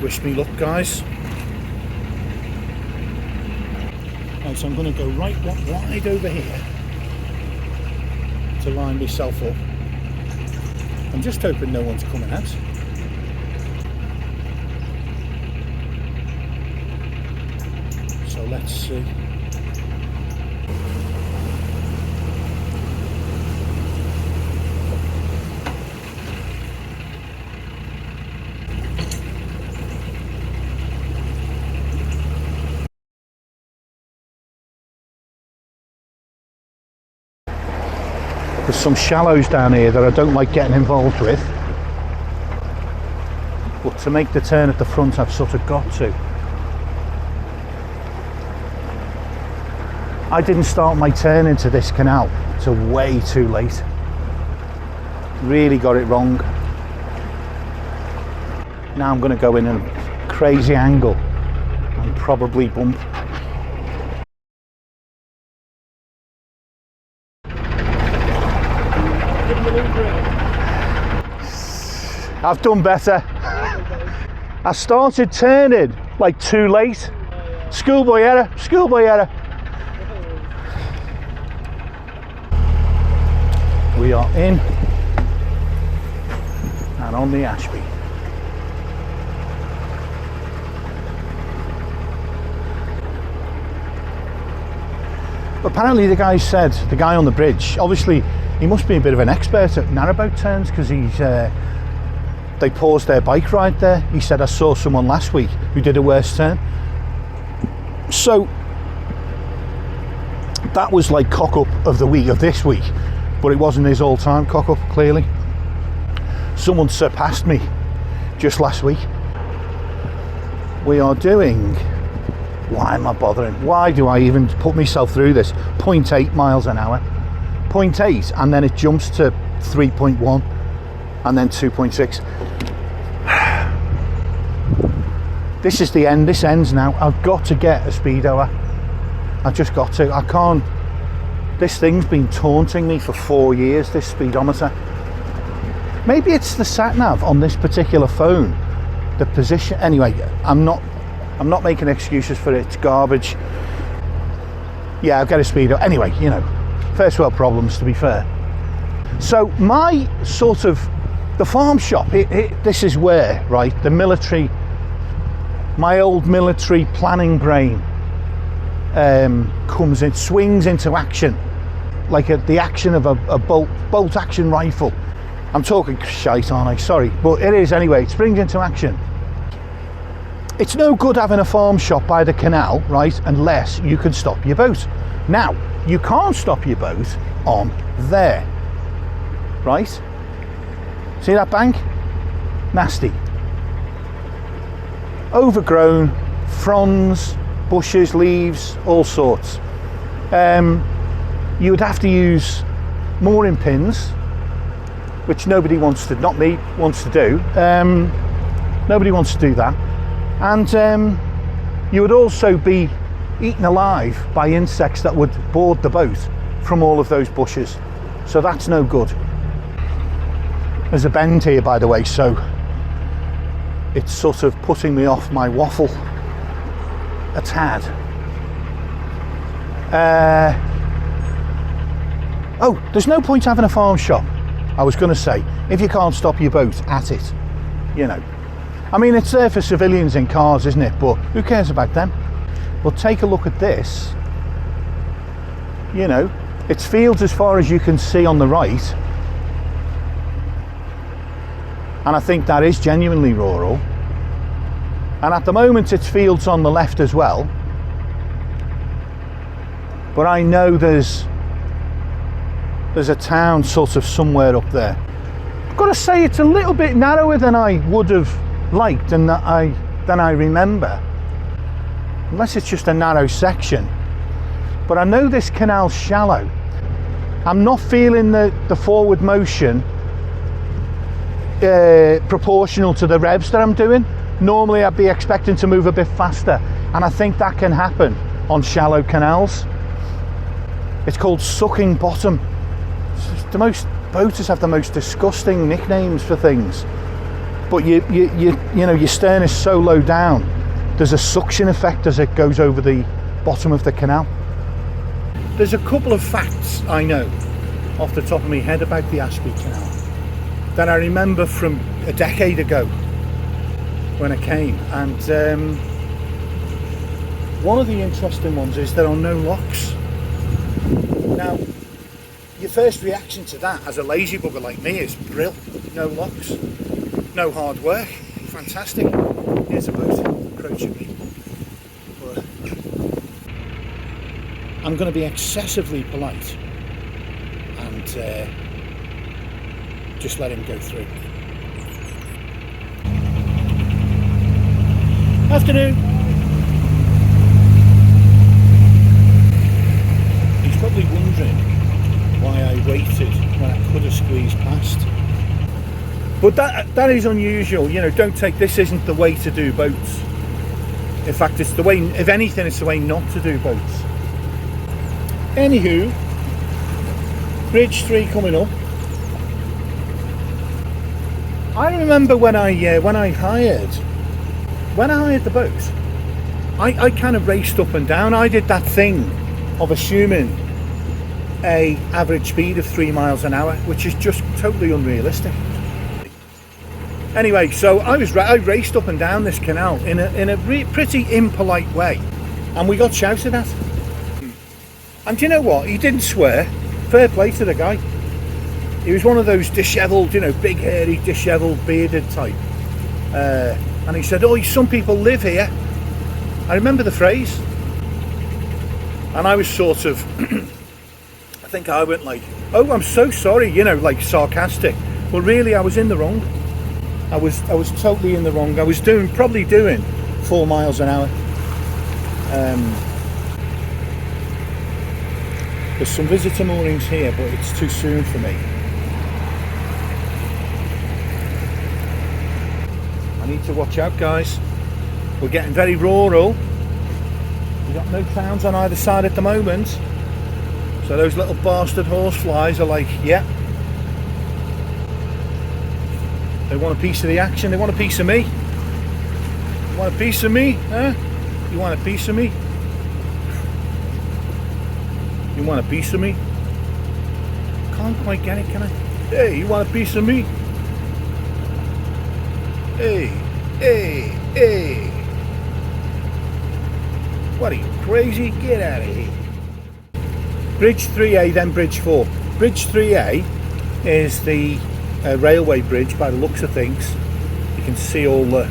wish me luck, guys. Right, so I'm going to go right wide over here to line myself up. I'm just hoping no one's coming out. So let's see. There's some shallows down here that I don't like getting involved with, but to make the turn at the front I've sort of got to. I didn't start my turn into this canal till way too late. Really got it wrong. Now I'm going to go in a crazy angle and probably bump. I've done better. I started turning like too late. Schoolboy error, schoolboy error. We are in and on the Ashby. Apparently the guy said, the guy on the bridge, obviously he must be a bit of an expert at narrowboat turns, because they paused their bike ride there. He said, I saw someone last week who did a worse turn. So that was like cock up of the week, of this week, but it wasn't his all-time cock up, clearly. Someone surpassed me just last week. We are doing, why am I bothering? Why do I even put myself through this? 0.8 miles an hour. 0.8, and then it jumps to 3.1 and then 2.6. This is the end. This ends now. I've got to get a speedoer. I've just got to. I can't. This thing's been taunting me for 4 years, this speedometer. Maybe it's the sat nav on this particular phone, the position. Anyway, I'm not making excuses for it. It's garbage. Yeah, I'll get a speedo. Anyway, you know, first world problems, to be fair. So my sort of, the farm shop, this is where, right, the military, my old military planning brain comes in, swings into action, like the action of a bolt action rifle. I'm talking shite, aren't I? Sorry, but it is anyway. It springs into action. It's no good having a farm shop by the canal, right, unless you can stop your boat. Now, you can't stop your boat on there, right? See that bank? Nasty. Overgrown, fronds, bushes, leaves, all sorts. You would have to use mooring pins, which nobody wants to, not me, wants to do. Nobody wants to do that. And you would also be eaten alive by insects that would board the boat from all of those bushes. So that's no good. There's a bend here, by the way, so it's sort of putting me off my waffle a tad. Oh, there's no point having a farm shop, I was going to say, if you can't stop your boat at it, you know. I mean, it's there for civilians in cars, isn't it? But who cares about them? Well, take a look at this. You know, it's fields as far as you can see on the right. And I think that is genuinely rural. And at the moment it's fields on the left as well. But I know there's a town sort of somewhere up there. I've got to say it's a little bit narrower than I would have liked and than I remember. Unless it's just a narrow section. But I know this canal's shallow. I'm not feeling the forward motion proportional to the revs that I'm doing. Normally I'd be expecting to move a bit faster, and I think that can happen on shallow canals. It's called sucking bottom. Boaters have the most disgusting nicknames for things. but you know, your stern is so low down, there's a suction effect as it goes over the bottom of the canal. There's a couple of facts I know off the top of my head about the Ashby Canal that I remember from a decade ago when I came, and one of the interesting ones is there are no locks. Now, your first reaction to that as a lazy bugger like me is brill, no locks, no hard work, fantastic. Here's a boat approaching me. But I'm going to be excessively polite and just let him go through. Afternoon. He's probably wondering why I waited when I could have squeezed past. But that is unusual, you know. Don't take, this isn't the way to do boats. In fact, it's the way, if anything, it's the way not to do boats. Anywho, Bridge 3 coming up. I remember when I hired the boat, I kind of raced up and down. I did that thing of assuming a average speed of 3 miles an hour, which is just totally unrealistic. Anyway, so I raced up and down this canal in a pretty impolite way, and we got shouted at. And do you know what? He didn't swear. Fair play to the guy. He was one of those dishevelled, you know, big hairy, dishevelled, bearded type. And he said, "Oh, some people live here." I remember the phrase, and I was sort of, I think I went like, "Oh, I'm so sorry," you know, like sarcastic. Well, really, I was in the wrong. I was totally in the wrong. I was probably doing 4 miles an hour. There's some visitor moorings here, but it's too soon for me. I need to watch out, guys. We're getting very rural. We've got no towns on either side at the moment. So those little bastard horseflies are like, yeah. They want a piece of the action. They want a piece of me. You want a piece of me? Huh? You want a piece of me? You want a piece of me? Can't quite get it, can I? Hey, you want a piece of me? Hey, hey, hey. What are you, crazy? Get out of here. Bridge 3A, then Bridge 4. Bridge 3A is the railway bridge by the looks of things. You can see all the...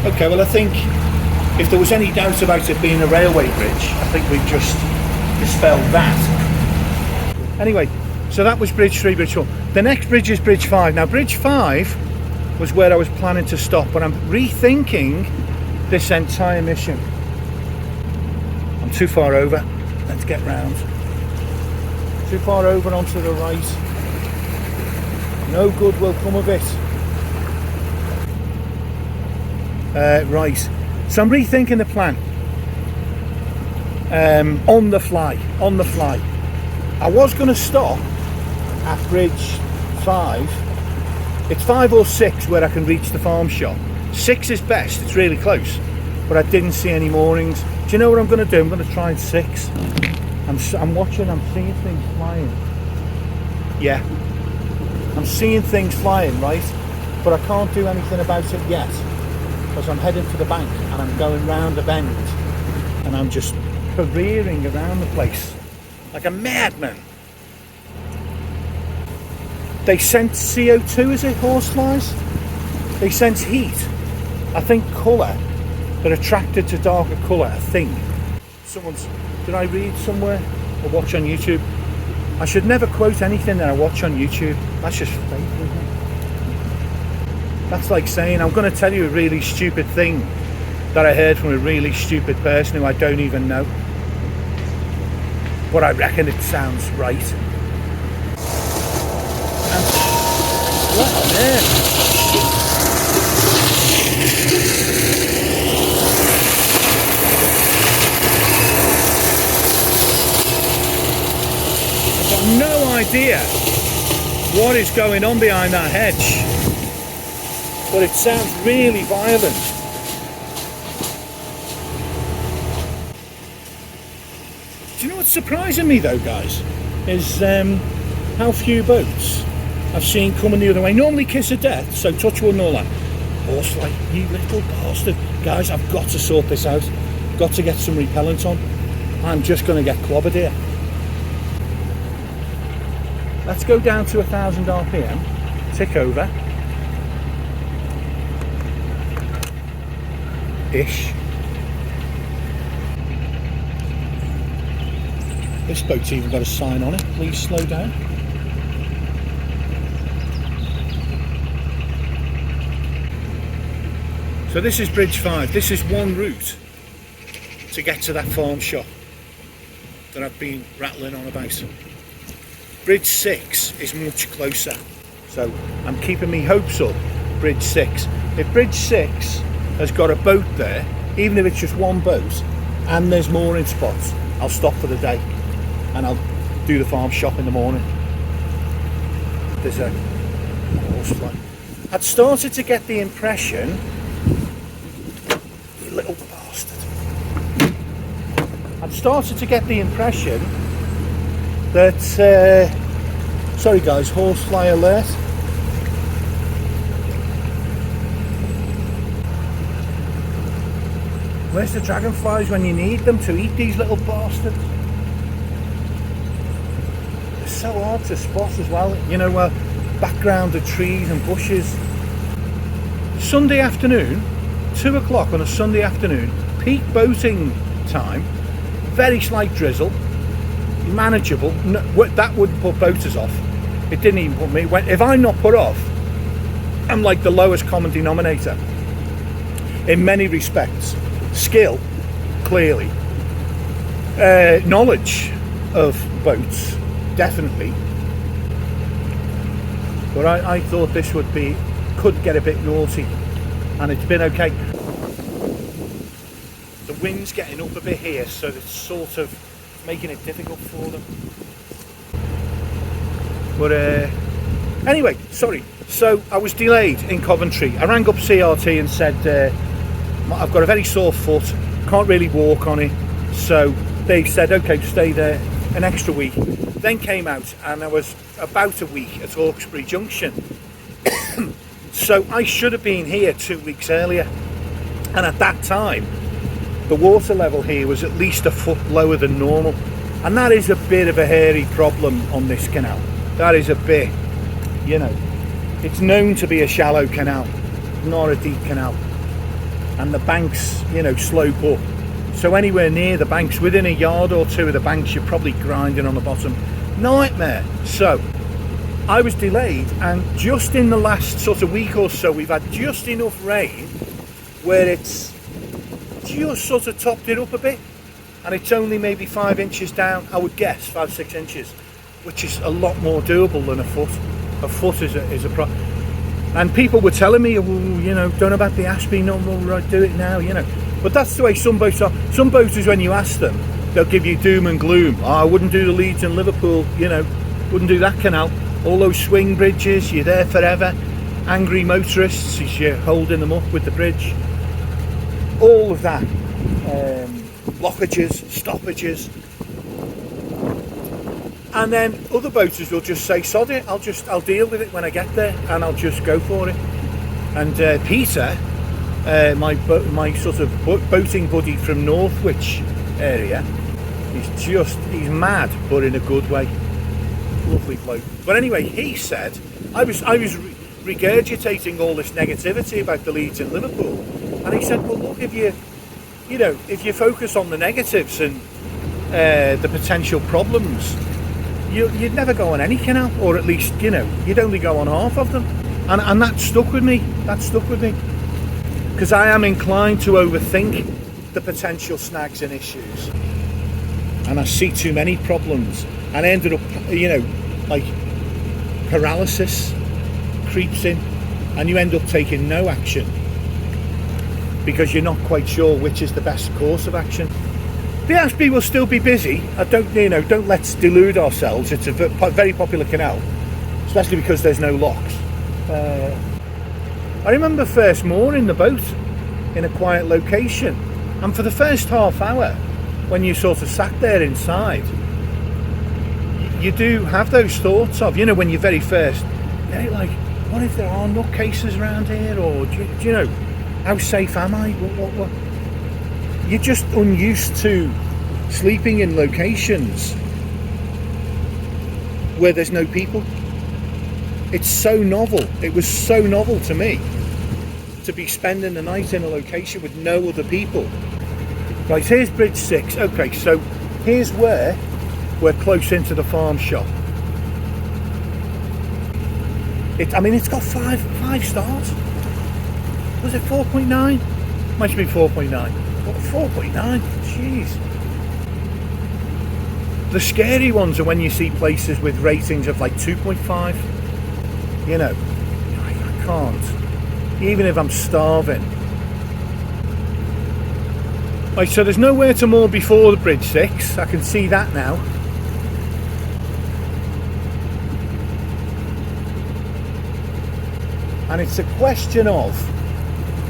Okay, well, I think if there was any doubt about it being a railway bridge, I think we've just dispelled that. Anyway, so that was Bridge 3, Bridge 4. The next bridge is Bridge 5. Now, Bridge 5 was where I was planning to stop, but I'm rethinking this entire mission. I'm too far over. Let's get round. Too far over onto the right. No good will come of it. Right, so I'm rethinking the plan. On the fly. I was going to stop at Bridge 5. It's 5 or 6 where I can reach the farm shop. 6 is best, it's really close, but I didn't see any moorings. Do you know what I'm going to do? I'm going to try 6. I'm watching, I'm seeing things flying. Yeah, I'm seeing things flying, right? But I can't do anything about it yet, because I'm heading for the bank and I'm going round a bend and I'm just careering around the place like a madman. They sense CO2, is it, horseflies? They sense heat. I think colour. They're attracted to darker colour, I think. Did I read somewhere or watch on YouTube? I should never quote anything that I watch on YouTube. That's just fake, isn't it? That's like saying, I'm going to tell you a really stupid thing that I heard from a really stupid person who I don't even know. But I reckon it sounds right. And what on earth? idea what is going on behind that hedge, but it sounds really violent. Do you know what's surprising me though, guys, is how few boats I've seen coming the other way. Normally kiss of death, so touch wood and all that. Horsefly, you little bastard. Guys, I've got to sort this out. Got to get some repellent on. I'm just going to get clobbered here. Let's go down to 1000 RPM, tick over. Ish. This boat's even got a sign on it, please slow down. So this is Bridge 5, this is one route to get to that farm shop that I've been rattling on about. Bridge 6 is much closer, so I'm keeping me hopes up. Bridge 6. If Bridge 6 has got a boat there, even if it's just one boat, and there's mooring spots, I'll stop for the day and I'll do the farm shop in the morning. There's a horsefly. I'd started to get the impression, you little bastard, I'd started to get the impression that, sorry guys, horsefly alert. Where's the dragonflies when you need them to eat these little bastards? They're so hard to spot as well, you know, background of trees and bushes. Sunday afternoon, 2 o'clock on a Sunday afternoon, peak boating time, very slight drizzle, manageable. No, that wouldn't put boaters off. It didn't even put me. If I'm not put off, I'm like the lowest common denominator in many respects. Skill, clearly. Knowledge of boats, definitely. But I thought this could get a bit naughty, and it's been okay. The wind's getting up a bit here, so it's sort of making it difficult for them. But anyway, sorry. So I was delayed in Coventry. I rang up CRT and said, I've got a very sore foot, can't really walk on it. So they said, okay, stay there an extra week. Then came out and I was about a week at Hawkesbury Junction. So I should have been here 2 weeks earlier. And at that time, the water level here was at least a foot lower than normal. And that is a bit of a hairy problem on this canal. That is a bit, you know, it's known to be a shallow canal, not a deep canal. And the banks, you know, slope up. So anywhere near the banks, within a yard or two of the banks, you're probably grinding on the bottom. Nightmare. So I was delayed, and just in the last sort of week or so, we've had just enough rain where it's just sort of topped it up a bit, and it's only maybe 5 inches down, I would guess 5-6 inches, which is a lot more doable than a foot. A foot is a problem. And people were telling me, well, you know, don't know about the Ashby, no, right, do it now, you know. But that's the way some boats are. Some boaters, when you ask them, they'll give you doom and gloom. Oh, I wouldn't do the Leeds and Liverpool, you know, wouldn't do that canal. All those swing bridges, you're there forever. Angry motorists as you're holding them up with the bridge. All of that. Blockages, stoppages. And then other boaters will just say, sod it, I'll deal with it when I get there, and I'll just go for it. And Peter, my sort of boating buddy from Northwich area, he's mad, but in a good way. Lovely bloke. But anyway, he said, I was regurgitating all this negativity about the Leeds and Liverpool, and he said, well, look, if you focus on the negatives and the potential problems, you'd never go on any canal, or at least, you know, you'd only go on half of them. And that stuck with me. That stuck with me. Because I am inclined to overthink the potential snags and issues. And I see too many problems. And I ended up, you know, like paralysis creeps in, and you end up taking no action because you're not quite sure which is the best course of action. The Ashby will still be busy. Don't let's delude ourselves. It's a very popular canal, especially because there's no locks. I remember first mooring the boat in a quiet location, and for the first half hour, when you sort of sat there inside, you do have those thoughts of, when you're very first, like, what if there are nutcases around here, or do you know, how safe am I? What? You're just unused to sleeping in locations where there's no people. It's so novel. It was so novel to me to be spending the night in a location with no other people. Right, here's Bridge 6. Okay, so here's where we're close into the farm shop. It's got five stars. Was it 4.9? Might have been 4.9. 4.9, jeez. The scary ones are when you see places with ratings of like 2.5. I can't, even if I'm starving. Right, so there's nowhere to moor before the Bridge 6. I can see that now. And it's a question of,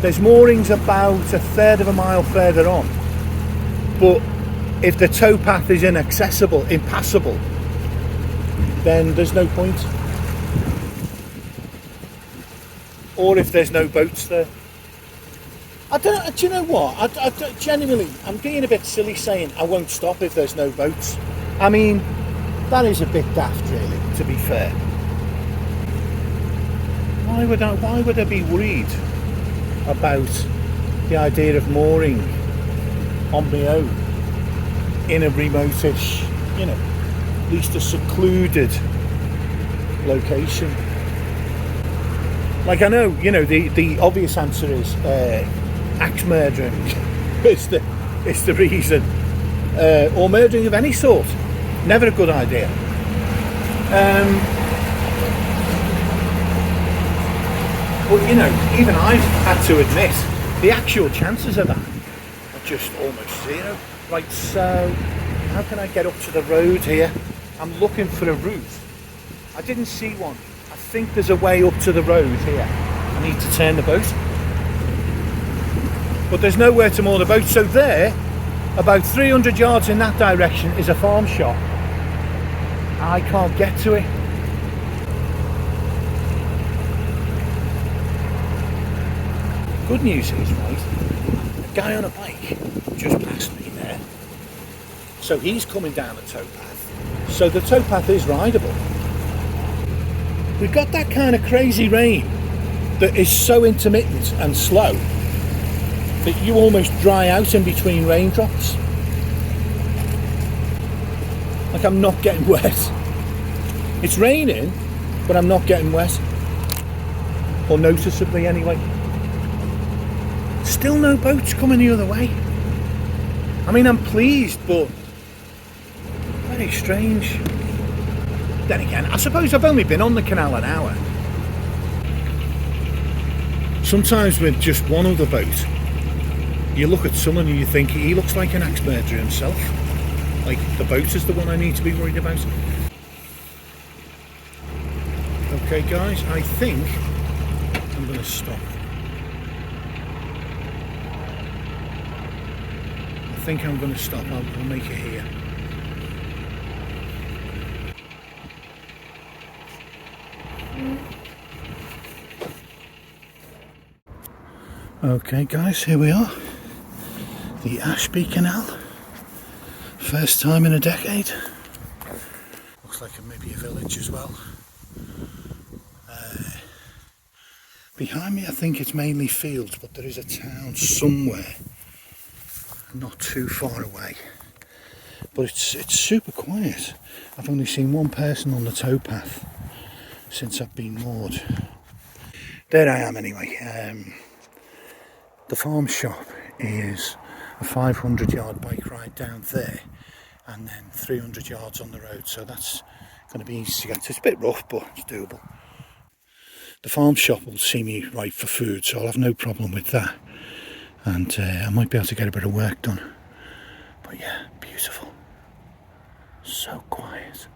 there's moorings about a third of a mile further on, but if the towpath is impassable, then there's no point. Or if there's no boats there. Do you know what? I genuinely, I'm being a bit silly saying I won't stop if there's no boats. I mean, that is a bit daft, really, to be fair. Why would I be worried about the idea of mooring on my own in a remote-ish, at least a secluded location? Like, I know, the obvious answer is axe murdering is the reason, or murdering of any sort. Never a good idea. But even I've had to admit the actual chances of that are just almost zero. Right, so how can I get up to the road here? I'm looking for a route. I didn't see one. I think there's a way up to the road here. I need to turn the boat. But there's nowhere to moor the boat. So there, about 300 yards in that direction, is a farm shop. I can't get to it. Good news is, right, a guy on a bike just passed me there. So he's coming down the towpath. So the towpath is rideable. We've got that kind of crazy rain that is so intermittent and slow that you almost dry out in between raindrops. Like, I'm not getting wet. It's raining, but I'm not getting wet. Or noticeably anyway. Still no boats coming the other way. I mean, I'm pleased, but very strange. Then again, I suppose I've only been on the canal an hour. Sometimes with just one other boat, you look at someone and you think he looks like an axe murderer himself. Like, the boat is the one I need to be worried about. Okay guys, I think I'm going to stop. I think I'm going to stop. I'll make it here. Okay guys, here we are. The Ashby Canal. First time in a decade. Looks like maybe a village as well. Behind me I think it's mainly fields, but there is a town somewhere not too far away. But it's super quiet. I've only seen one person on the towpath since I've been moored. There I am anyway. The farm shop is a 500-yard bike ride down there, and then 300 yards on the road, so that's going to be easy to get to. It's a bit rough, but it's doable. The farm shop will see me right for food, so I'll have no problem with that, and I might be able to get a bit of work done. But yeah, beautiful. So quiet.